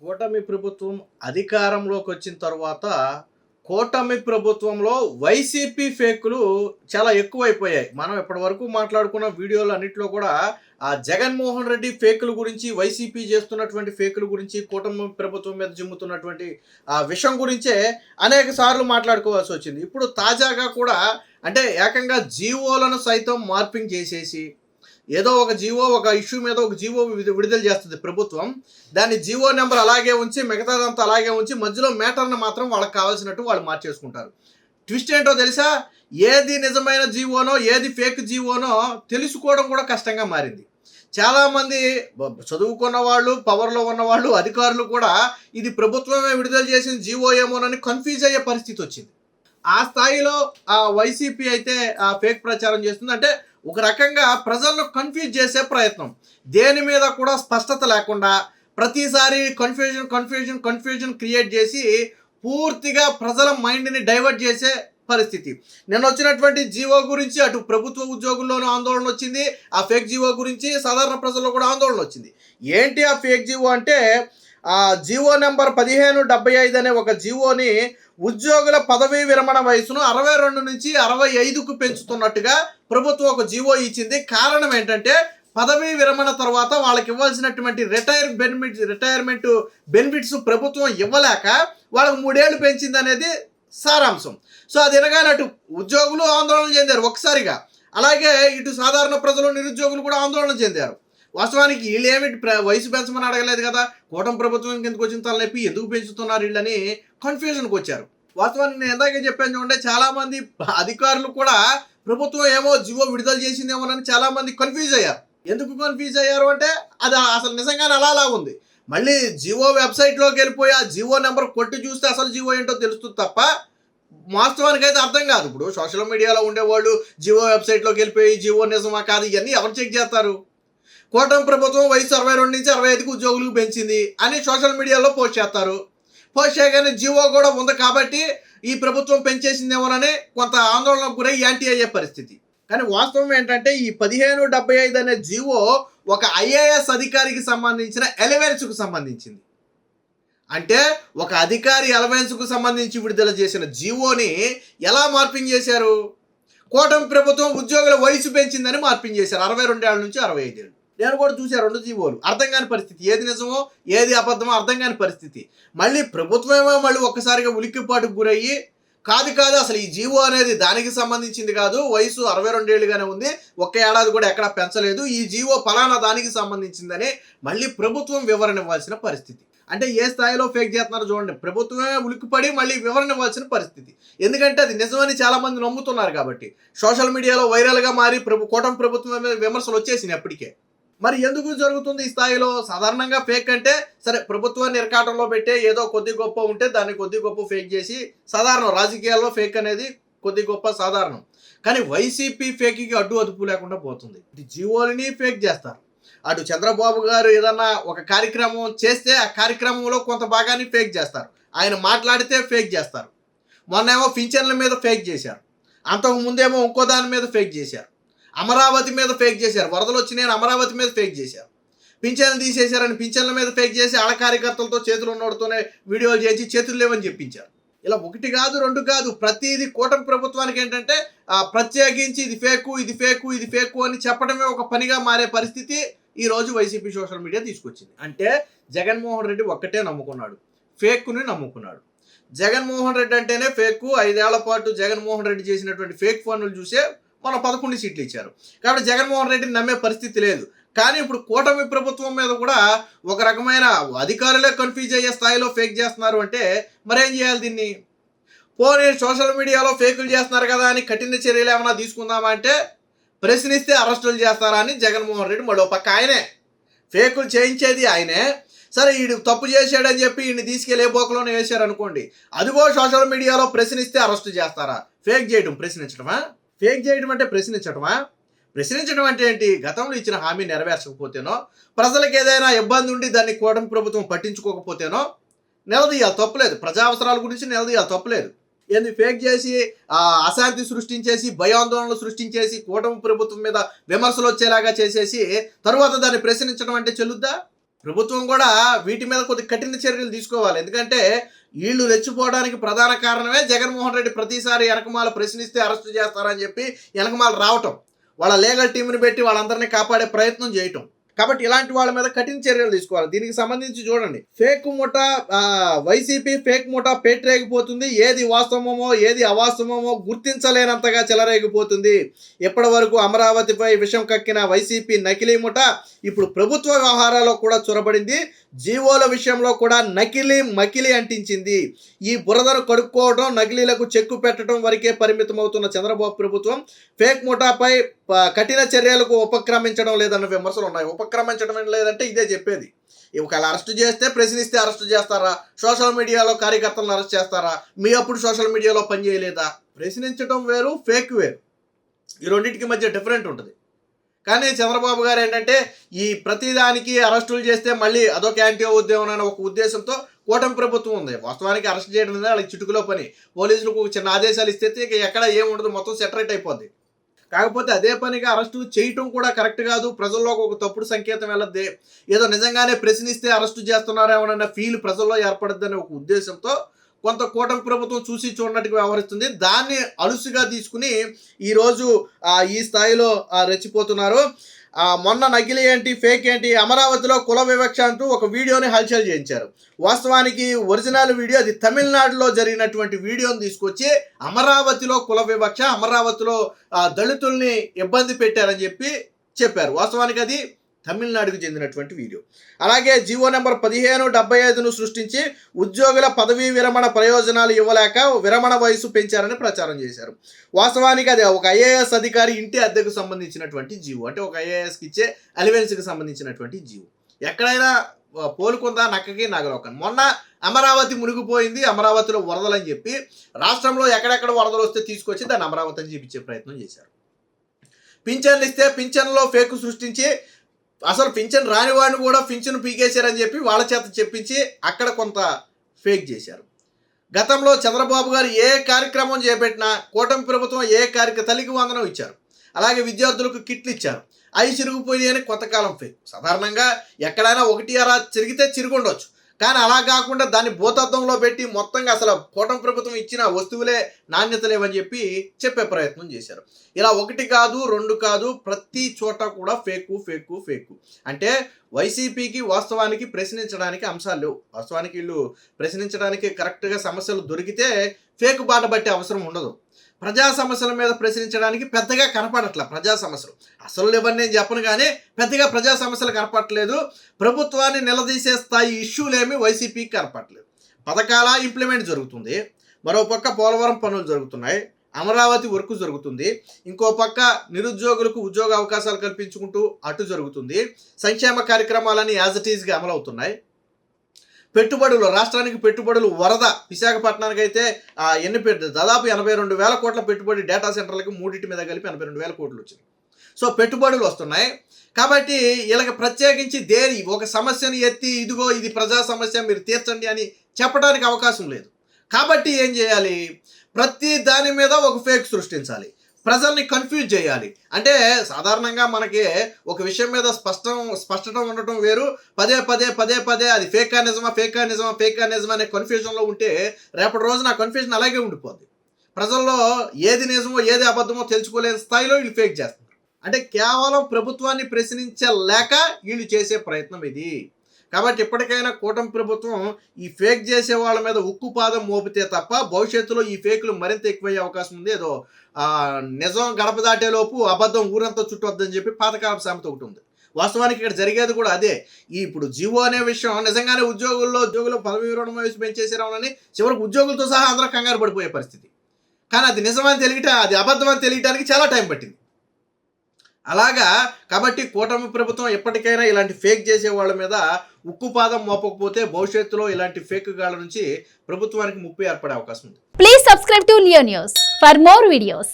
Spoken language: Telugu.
కూటమి ప్రభుత్వం అధికారంలోకి వచ్చిన తర్వాత కూటమి ప్రభుత్వంలో వైసీపీ ఫేకులు చాలా ఎక్కువైపోయాయి. మనం ఇప్పటివరకు మాట్లాడుకున్న వీడియోలు అన్నిట్లో కూడా ఆ జగన్మోహన్ రెడ్డి ఫేకుల గురించి, వైసీపీ చేస్తున్నటువంటి ఫేకుల గురించి, కూటమి ప్రభుత్వం మీద జిమ్ముతున్నటువంటి ఆ విషయం గురించే అనేక సార్లు మాట్లాడుకోవాల్సి వచ్చింది. ఇప్పుడు తాజాగా కూడా అంటే ఏకంగా జీవోలను సైతం మార్పింగ్ చేసేసి ఏదో ఒక జీవో, ఒక ఇష్యూ మీద ఒక జీవో విడుదల చేస్తుంది ప్రభుత్వం. దాని జీవో నెంబర్ అలాగే ఉంచి మిగతాదంతా అలాగే ఉంచి మధ్యలో మ్యాటర్ని మాత్రం వాళ్ళకి కావాల్సినట్టు వాళ్ళు మార్చేసుకుంటారు. ట్విస్ట్ ఏంటో తెలుసా? ఏది నిజమైన జీవోనో ఏది ఫేక్ జీవోనో తెలుసుకోవడం కూడా కష్టంగా మారింది. చాలామంది చదువుకున్న వాళ్ళు, పవర్లో ఉన్నవాళ్ళు, అధికారులు కూడా ఇది ప్రభుత్వమే విడుదల చేసిన జీవో ఏమోనని కన్ఫ్యూజ్ అయ్యే పరిస్థితి వచ్చింది. ఆ స్థాయిలో ఆ వైసీపీ అయితే ఆ ఫేక్ ప్రచారం చేస్తుంది. అంటే ఒక రకంగా ప్రజలను కన్ఫ్యూజ్ చేసే ప్రయత్నం. దేని మీద కూడా స్పష్టత లేకుండా ప్రతిసారి కన్ఫ్యూజన్ క్రియేట్ చేసి పూర్తిగా ప్రజల మైండ్ని డైవర్ట్ చేసే పరిస్థితి. నిన్న వచ్చినటువంటి జీవో గురించి అటు ప్రభుత్వ ఉద్యోగుల్లోనూ ఆందోళన వచ్చింది, ఆ ఫేక్ జీవో గురించి సాధారణ ప్రజల్లో కూడా ఆందోళన వచ్చింది. ఏంటి ఆ ఫేక్ జీవో అంటే, ఆ జీవో నెంబర్ 1575 అనే ఒక జీవోని ఉద్యోగుల పదవీ విరమణ వయసును 62 నుంచి 65కు పెంచుతున్నట్టుగా ప్రభుత్వం ఒక జీవో ఇచ్చింది. కారణం ఏంటంటే పదవీ విరమణ తర్వాత వాళ్ళకి ఇవ్వాల్సినటువంటి రిటైర్మెంట్ బెనిఫిట్స్ ప్రభుత్వం ఇవ్వలేక వాళ్ళకి 3 ఏళ్ళు పెంచింది అనేది సారాంశం. సో అది వినగానే అటు ఉద్యోగులు ఆందోళన చెందారు ఒక్కసారిగా, అలాగే ఇటు సాధారణ ప్రజలు, నిరుద్యోగులు కూడా ఆందోళన చెందారు. వాస్తవానికి వీళ్ళు ఏమిటి వయసు పెంచమని అడగలేదు కదా, కూటమి ప్రభుత్వం ఎందుకు వచ్చిన తలనొప్పి, ఎందుకు పెంచుతున్నారు వీళ్ళని కన్ఫ్యూజన్కి వచ్చారు. వాస్తవానికి నేను ఇందాకే చెప్పాను చూడండి, చాలామంది అధికారులు కూడా ప్రభుత్వం ఏమో జీవో విడుదల చేసిందేమోనని చాలామంది కన్ఫ్యూజ్ అయ్యారు. ఎందుకు కన్ఫ్యూజ్ అయ్యారు అంటే అది అసలు నిజంగానే అలా ఉంది. మళ్ళీ జీవో వెబ్సైట్లోకి వెళ్ళిపోయి ఆ జీవో నెంబర్ కొట్టి చూస్తే అసలు జీవో ఏంటో తెలుస్తుంది తప్ప వాస్తవానికి అయితే అర్థం కాదు. ఇప్పుడు సోషల్ మీడియాలో ఉండేవాళ్ళు జీవో వెబ్సైట్లోకి వెళ్ళిపోయి జీవో నిజమా కాదు ఇవన్నీ ఎవరు చెక్ చేస్తారు? కూటమి ప్రభుత్వం వయసు 62 నుంచి 65కి ఉద్యోగులకు పెంచింది అని సోషల్ మీడియాలో పోస్ట్ చేస్తారు. పోస్ట్ చేయగానే జీవో కూడా ఉంది కాబట్టి ఈ ప్రభుత్వం పెంచేసిందేమోనని కొంత ఆందోళనకు గురై యాంటీ అయ్యే పరిస్థితి. కానీ వాస్తవం ఏంటంటే ఈ 1575 అనే జీవో ఒక ఐఏఎస్ అధికారికి సంబంధించిన ఎలవెన్స్కు సంబంధించింది. అంటే ఒక అధికారి అలవెన్స్కు సంబంధించి విడుదల చేసిన జీవోని ఎలా మార్పింగ్ చేశారు? కూటమి ప్రభుత్వం ఉద్యోగుల వయసు పెంచిందని మార్పింగ్ చేశారు. 62 ఏళ్ళ నుంచి 65 ఏళ్ళు. నేను కూడా చూశాను 2 జీవోలు. అర్థం కాని పరిస్థితి, ఏది నిజమో ఏది అబద్ధమో అర్థం కాని పరిస్థితి. మళ్ళీ ప్రభుత్వమేమో మళ్ళీ ఒక్కసారిగా ఉలిక్కిపాటుకు గురయ్యి కాదు అసలు ఈ జీవో అనేది దానికి సంబంధించింది కాదు, వయసు 62 ఏళ్ళుగానే ఉంది, ఒక్క ఏడాది కూడా ఎక్కడా పెంచలేదు, ఈ జీవో ఫలానా దానికి సంబంధించిందని మళ్ళీ ప్రభుత్వం వివరణ ఇవ్వాల్సిన పరిస్థితి. అంటే ఏ స్థాయిలో ఫేక్ చేస్తున్నారో చూడండి. ప్రభుత్వమే ఉలిక్కిపడి మళ్ళీ వివరణ ఇవ్వాల్సిన పరిస్థితి. ఎందుకంటే అది నిజమని చాలామంది నమ్ముతున్నారు కాబట్టి. సోషల్ మీడియాలో వైరల్గా మారి కూటమి ప్రభుత్వం మీద విమర్శలు వచ్చేసినాయి అప్పటికే. మరి ఎందుకు జరుగుతుంది ఈ స్థాయిలో? సాధారణంగా ఫేక్ అంటే సరే ప్రభుత్వాన్ని ఇరకాటంలో పెట్టే ఏదో కొద్ది గొప్ప ఉంటే దాన్ని కొద్ది గొప్ప ఫేక్ చేసి సాధారణం. రాజకీయాల్లో ఫేక్ అనేది కొద్ది గొప్ప సాధారణం. కానీ వైసీపీ ఫేక్కి అడ్డు అదుపు లేకుండా పోతుంది. ఇది జీవోలని ఫేక్ చేస్తారు. అటు చంద్రబాబు గారు ఏదన్నా ఒక కార్యక్రమం చేస్తే ఆ కార్యక్రమంలో కొంత భాగాన్ని ఫేక్ చేస్తారు. ఆయన మాట్లాడితే ఫేక్ చేస్తారు. మొన్నేమో పింఛన్ల మీద ఫేక్ చేశారు, అంతకు ముందేమో ఇంకో దాని మీద ఫేక్ చేశారు, అమరావతి మీద ఫేక్ చేశారు, వరదలు వచ్చినాయని అమరావతి మీద ఫేక్ చేశారు, పింఛన్లు తీసేశారని పింఛన్ల మీద ఫేక్ చేసి ఆడ కార్యకర్తలతో చేతులు ఉన్నోడుతోనే వీడియోలు చేసి చేతులు లేవని చెప్పించారు. ఇలా 1 కాదు 2 కాదు, ప్రతిదీ కూటమి ప్రభుత్వానికి ఏంటంటే ప్రత్యేకించి ఇది ఫేకు అని చెప్పడమే ఒక పనిగా మారే పరిస్థితి ఈరోజు వైసీపీ సోషల్ మీడియా తీసుకొచ్చింది. అంటే జగన్మోహన్ రెడ్డి ఒక్కటే నమ్ముకున్నాడు, ఫేక్ని నమ్ముకున్నాడు. జగన్మోహన్ రెడ్డి అంటేనే ఫేకు. 5 ఏళ్ల పాటు జగన్మోహన్ రెడ్డి చేసినటువంటి ఫేక్ పనులు చూసే మన 11 సీట్లు ఇచ్చారు. కాబట్టి జగన్మోహన్ రెడ్డిని నమ్మే పరిస్థితి లేదు. కానీ ఇప్పుడు కూటమి ప్రభుత్వం మీద కూడా ఒక రకమైన అధికారులే కన్ఫ్యూజ్ అయ్యే స్థాయిలో ఫేక్ చేస్తున్నారు అంటే మరేం చేయాలి దీన్ని? పోనీ సోషల్ మీడియాలో ఫేకులు చేస్తున్నారు కదా అని కఠిన చర్యలు ఏమైనా తీసుకుందామా అంటే ప్రశ్నిస్తే అరెస్టులు చేస్తారా అని జగన్మోహన్ రెడ్డి మరో పక్క ఆయనే ఫేకులు చేయించేది ఆయనే. సరే వీడు తప్పు చేశాడని చెప్పి వీడిని తీసుకెళ్ళి ఏ బోకలోనే వేశారు అనుకోండి, అదిగో సోషల్ మీడియాలో ప్రశ్నిస్తే అరెస్టు చేస్తారా? ఫేక్ చేయడం ప్రశ్నించడమా? ఫేక్ చేయడం అంటే ప్రశ్నించడమా? ప్రశ్నించడం అంటే ఏంటి? గతంలో ఇచ్చిన హామీ నెరవేర్చకపోతేనో, ప్రజలకు ఏదైనా ఇబ్బంది ఉండి దాన్ని కూటమి ప్రభుత్వం పట్టించుకోకపోతేనో నిలదీయాలి, తప్పులేదు. ప్రజా అవసరాల గురించి నిలదీయాలి, తప్పులేదు. ఏంది ఫేక్ చేసి అశాంతి సృష్టించేసి భయాందోళనలు సృష్టించేసి కూటమి ప్రభుత్వం మీద విమర్శలు వచ్చేలాగా చేసేసి తరువాత దాన్ని ప్రశ్నించడం అంటే చెల్లుద్దా? ప్రభుత్వం కూడా వీటి మీద కొద్ది కఠిన చర్యలు తీసుకోవాలి. ఎందుకంటే వీళ్ళు రెచ్చిపోవడానికి ప్రధాన కారణమే జగన్మోహన్ రెడ్డి ప్రతిసారి వెనకమాల ప్రశ్నిస్తే అరెస్టు చేస్తారని చెప్పి వెనకమాల రావటం, వాళ్ళ లీగల్ టీంని పెట్టి వాళ్ళందరినీ కాపాడే ప్రయత్నం చేయటం. కాబట్టి ఇలాంటి వాళ్ళ మీద కఠిన చర్యలు తీసుకోవాలి. దీనికి సంబంధించి చూడండి, ఫేక్ ముఠా వైసీపీ ఫేక్ ముఠా పేటరేగిపోతుంది. ఏది వాస్తవమో ఏది అవాస్తవమో గుర్తించలేనంతగా చెలరేగిపోతుంది. ఇప్పటి వరకు అమరావతిపై విషం కక్కిన వైసీపీ నకిలీ ముఠా ఇప్పుడు ప్రభుత్వ వ్యవహారాల్లో కూడా చొరబడింది. జీవోల విషయంలో కూడా నకిలీ మకిలీ అంటించింది. ఈ బురదను కడుక్కోవడం, నకిలీలకు చెక్కు పెట్టడం వరకే పరిమితం అవుతున్న చంద్రబాబు ప్రభుత్వం ఫేక్ ముఠాపై కఠిన చర్యలకు ఉపక్రమించడం లేదన్న విమర్శలు ఉన్నాయి. ఉపక్రమించడం లేదంటే ఇదే చెప్పేది. ఒకవేళ అరెస్టు చేస్తే ప్రశ్నిస్తే అరెస్టు చేస్తారా? సోషల్ మీడియాలో కార్యకర్తలను అరెస్ట్ చేస్తారా? మీ అప్పుడు సోషల్ మీడియాలో పని చేయలేదా? ప్రశ్నించడం వేరు, ఫేక్ వేరు. ఈ రెండింటికి మధ్య డిఫరెంట్ ఉంటుంది. కానీ చంద్రబాబు గారు ఏంటంటే ఈ ప్రతిదానికి అరెస్టులు చేస్తే మళ్ళీ అదొక యాంటీ ఉద్యమం అనే ఒక ఉద్దేశంతో కూటమి ప్రభుత్వం ఉంది. వాస్తవానికి అరెస్ట్ చేయడం అనేది వాళ్ళకి చిటుకులో పని. పోలీసులకు చిన్న ఆదేశాలు ఇస్తే ఇక ఎక్కడ ఏముండదు, మొత్తం సెటరేట్ అయిపోద్ది. కాకపోతే అదే పనిగా అరెస్టు చేయటం కూడా కరెక్ట్ కాదు. ప్రజల్లోకి ఒక తప్పుడు సంకేతం వెళ్ళద్ది. ఏదో నిజంగానే ప్రశ్నిస్తే అరెస్టు చేస్తున్నారేమోనన్న ఫీల్ ప్రజల్లో ఏర్పడద్దనే ఒక ఉద్దేశంతో కొంత కూటమి ప్రభుత్వం చూసి చూడనట్టుగా వ్యవహరిస్తుంది. దాన్ని అలుసుగా తీసుకుని ఈరోజు ఈ స్థాయిలో రెచ్చిపోతున్నారు. మొన్న నకిలీ ఏంటి, ఫేక్ ఏంటి, అమరావతిలో కుల వివక్ష అంటూ ఒక వీడియోని హల్చల్ చేయించారు. వాస్తవానికి ఒరిజినల్ వీడియో అది తమిళనాడులో జరిగినటువంటి వీడియోని తీసుకొచ్చి అమరావతిలో కుల వివక్ష, అమరావతిలో దళితుల్ని ఇబ్బంది పెట్టారని చెప్పారు. వాస్తవానికి అది తమిళనాడుకు చెందినటువంటి వీడియో. అలాగే జీవో నెంబర్ 1575ను సృష్టించి ఉద్యోగుల పదవీ విరమణ ప్రయోజనాలు ఇవ్వలేక విరమణ వయసు పెంచారని ప్రచారం చేశారు. వాస్తవానికి అది ఒక ఐఏఎస్ అధికారి ఇంటి అద్దెకు సంబంధించినటువంటి జీవో, అంటే ఒక ఐఏఎస్కి ఇచ్చే అలివెన్స్కి సంబంధించినటువంటి జీవో. ఎక్కడైనా పోలుకుందా నక్కకి నాగలోకని. మొన్న అమరావతి మునిగిపోయింది, అమరావతిలో వరదలని చెప్పి రాష్ట్రంలో ఎక్కడెక్కడ వరదలు వస్తే తీసుకొచ్చి దాన్ని అమరావతి అని చూపించే ప్రయత్నం చేశారు. పింఛన్లు ఇస్తే పింఛన్లో ఫేక్ సృష్టించి అసలు పింఛన్ రాని వాడిని కూడా పింఛను పీకేశారని చెప్పి వాళ్ళ చేత చెప్పించి అక్కడ కొంత ఫేక్ చేశారు. గతంలో చంద్రబాబు గారు ఏ కార్యక్రమం చేపట్టినా కూటమి ప్రభుత్వం తల్లికి వందనం ఇచ్చారు. అలాగే విద్యార్థులకు కిట్లు ఇచ్చారు. అవి చిరిగిపోయి అని కొంతకాలం ఫేక్. సాధారణంగా ఎక్కడైనా ఒకటి అలా చిరిగితే చిరుగుండొచ్చు, కానీ అలా కాకుండా దాన్ని భూతత్వంలో పెట్టి మొత్తంగా అసలు కూటమి ప్రభుత్వం ఇచ్చిన వస్తువులే నాణ్యత లేవని చెప్పే ప్రయత్నం చేశారు. ఇలా ఒకటి కాదు, రెండు కాదు, ప్రతి చోట కూడా ఫేకు ఫేకు ఫేకు. అంటే వైసీపీకి వాస్తవానికి ప్రశ్నించడానికి అంశాలు లేవు. వాస్తవానికి వీళ్ళు ప్రశ్నించడానికి కరెక్ట్గా సమస్యలు దొరికితే ఫేక్ బాట పట్టే అవసరం ఉండదు. ప్రజా సమస్యల మీద ప్రశ్నించడానికి పెద్దగా కనపడట్ల. ప్రజా సమస్యలు అసలు లేవని నేను చెప్పను, కానీ పెద్దగా ప్రజా సమస్యలు కనపడట్లేదు. ప్రభుత్వాన్ని నిలదీసే స్థాయి ఇష్యూలేమి వైసీపీకి కనపడట్లేదు. పథకాల ఇంప్లిమెంట్ జరుగుతుంది, మరో పక్క పోలవరం పనులు జరుగుతున్నాయి, అమరావతి వర్క్ జరుగుతుంది, ఇంకో పక్క నిరుద్యోగులకు ఉద్యోగ అవకాశాలు కల్పించుకుంటూ అటు జరుగుతుంది, సంక్షేమ కార్యక్రమాలన్నీ యాజ్ ఇట్ ఈజ్గా అమలవుతున్నాయి. పెట్టుబడులు, రాష్ట్రానికి పెట్టుబడులు వరద. విశాఖపట్నానికి అయితే దాదాపు 82,000 కోట్ల పెట్టుబడి డేటా సెంటర్లకి మూడింటి మీద కలిపి 82,000 కోట్లు వచ్చినాయి. సో పెట్టుబడులు వస్తున్నాయి. కాబట్టి వీళ్ళకి ప్రత్యేకించి ఒక సమస్యను ఎత్తి ఇదిగో ఇది ప్రజా సమస్య మీరు తీర్చండి అని చెప్పడానికి అవకాశం లేదు. కాబట్టి ఏం చేయాలి? ప్రతి దాని మీద ఒక ఫేక్ సృష్టించాలి, ప్రజల్ని కన్ఫ్యూజ్ చేయాలి. అంటే సాధారణంగా మనకి ఒక విషయం మీద స్పష్టత ఉండటం వేరు, పదే పదే అది ఫేకా నిజమా అనే కన్ఫ్యూజన్లో ఉంటే రేపటి రోజున ఆ కన్ఫ్యూజన్ అలాగే ఉండిపోద్ది. ప్రజల్లో ఏది నిజమో ఏది అబద్ధమో తెలుసుకోలేని స్థాయిలో వీళ్ళు ఫేక్ చేస్తారు. అంటే కేవలం ప్రభుత్వాన్ని ప్రశ్నించలేక వీళ్ళు చేసే ప్రయత్నం ఇది. కాబట్టి ఇప్పటికైనా కూటమి ప్రభుత్వం ఈ ఫేక్ చేసే వాళ్ళ మీద ఉక్కు పాదం మోపితే తప్ప భవిష్యత్తులో ఈ ఫేకులు మరింత ఎక్కువయ్యే అవకాశం ఉంది. ఏదో నిజం గడప దాటేలోపు అబద్ధం ఊరంతా చుట్టొద్దని చెప్పి పాతకాలపు సామెత ఒకటి ఉంది. వాస్తవానికి ఇక్కడ జరిగేది కూడా అదే. ఇప్పుడు జీవో అనే విషయం నిజంగానే ఉద్యోగులు పదవి విరమణ వయసు పెంచేసేరామని చివరికి ఉద్యోగులతో సహా అందరూ కంగారు పడిపోయే పరిస్థితి. కానీ అది నిజమని అది అబద్ధం అని తెలియడానికి చాలా టైం పట్టింది. అలాగా కాబట్టి కూటమి ప్రభుత్వం ఎప్పటికైనా ఇలాంటి ఫేక్ చేసే వాళ్ళ మీద ఉక్కుపాదం మోపకపోతే భవిష్యత్తులో ఇలాంటి ఫేక్ గాళ్ళ నుంచి ప్రభుత్వానికి ముప్పు ఏర్పడే అవకాశం ఉంది. Please subscribe to Leo news for more videos.